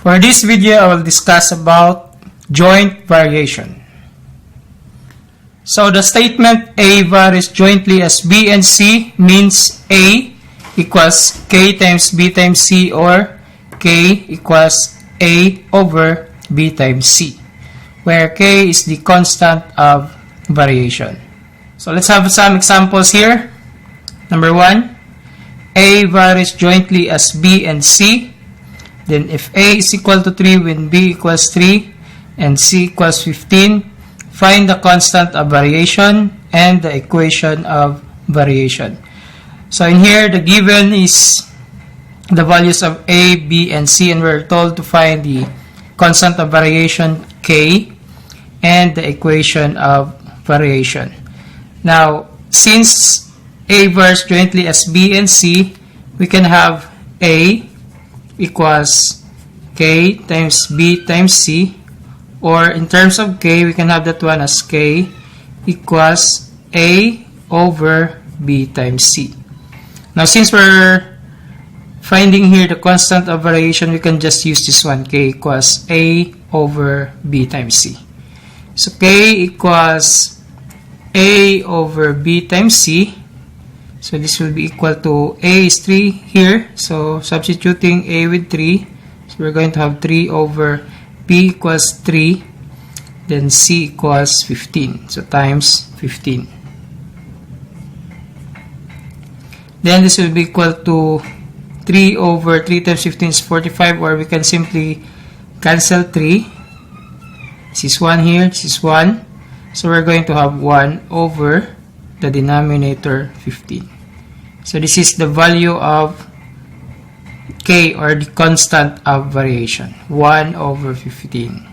For this video, I will discuss about joint variation. So the statement A varies jointly as B and C means A equals K times B times C, or K equals A over B times C, where K is the constant of variation. So let's have some examples here. Number 1, A varies jointly as B and C. Then if A is equal to 3 when B equals 3 and C equals 15, find the constant of variation and the equation of variation. So in here, the given is the values of A, B, and C, and we're told to find the constant of variation K and the equation of variation. Now, since A varies jointly as B and C, we can have A equals K times B times C, or in terms of K, we can have that one as K equals A over B times C. Now, since we're finding here the constant of variation, we can just use this one, K equals A over B times C. So K equals A over B times C. So this will be equal to A is 3 here. So substituting A with 3. So we're going to have 3 over B equals 3. Then C equals 15. So times 15. Then this will be equal to 3 over 3 times 15 is 45. Or we can simply cancel 3. This is 1 here. This is 1. So we're going to have 1 over the denominator 15. So this is the value of K, or the constant of variation, 1 over 15.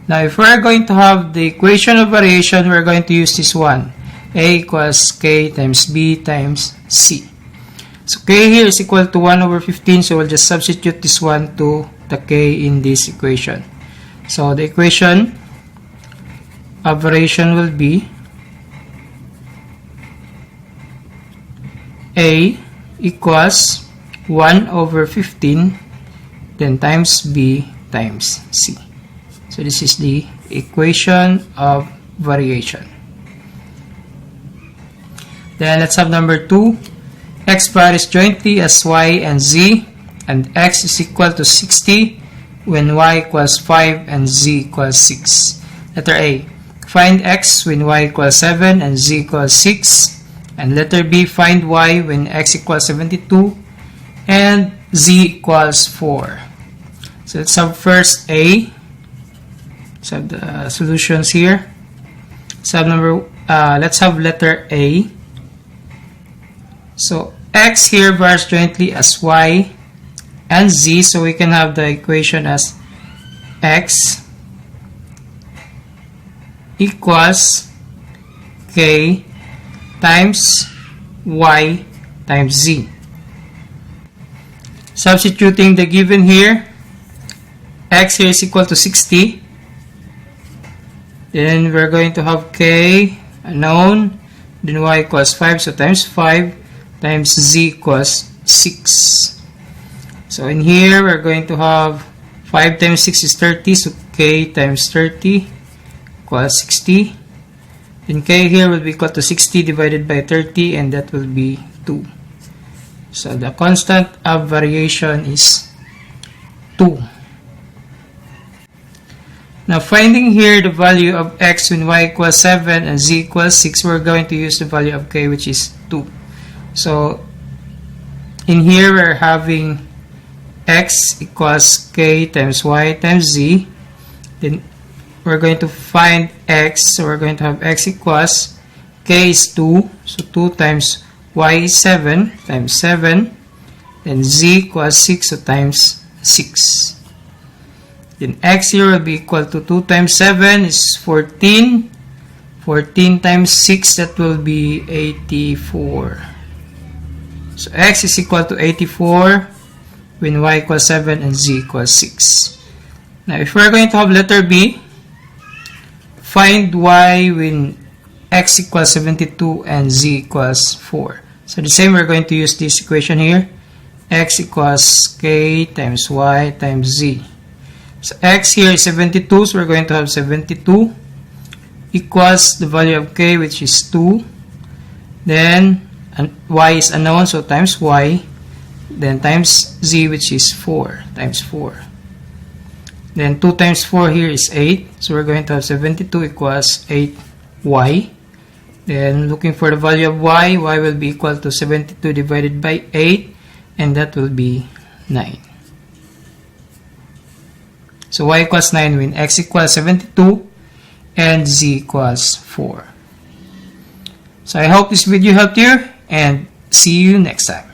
Now if we're going to have the equation of variation, we're going to use this one, A equals K times B times C. So K here is equal to 1 over 15, so we'll just substitute this one to the K in this equation. So the equation of variation will be A equals 1 over 15 then times B times C. So this is the equation of variation. Then let's have number 2. X varies jointly as Y and Z, and X is equal to 60 when Y equals 5 and Z equals 6. Letter A, find X when Y equals 7 and Z equals 6. And letter B, find Y when X equals 72 and Z equals 4. So let's have first A. Let's have the solutions here. Let's have letter A. So X here varies jointly as Y and Z, so we can have the equation as X equals K times Y times Z. Substituting the given here, X here is equal to 60. Then we're going to have K unknown. Then Y equals 5, so times 5 times Z equals 6. So in here, we're going to have 5 times 6 is 30, so K times 30 equals 60. Then K here will be equal to 60 divided by 30, and that will be 2. So the constant of variation is 2. Now finding here the value of X when Y equals 7 and Z equals 6, we're going to use the value of K, which is 2. So in here, we're having X equals K times Y times Z. Then we're going to find X, so we're going to have X equals K is 2, so 2 times Y is 7 times 7, then Z equals 6, so times 6. Then X here will be equal to 2 times 7 is 14, 14 times 6, that will be 84. So X is equal to 84 when Y equals 7 and Z equals 6. Now if we're going to have letter B, find Y when X equals 72 and Z equals 4. So the same, we're going to use this equation here. X equals K times Y times Z. So x here is 72, so we're going to have 72 equals the value of k, which is 2. Then y is unknown, so times y. Then times z, which is 4, times 4. Then 2 times 4 here is 8, so we're going to have 72 equals 8y. Then looking for the value of y will be equal to 72 divided by 8, and that will be 9. So y equals 9 when x equals 72 and z equals 4. So I hope this video helped you, and see you next time.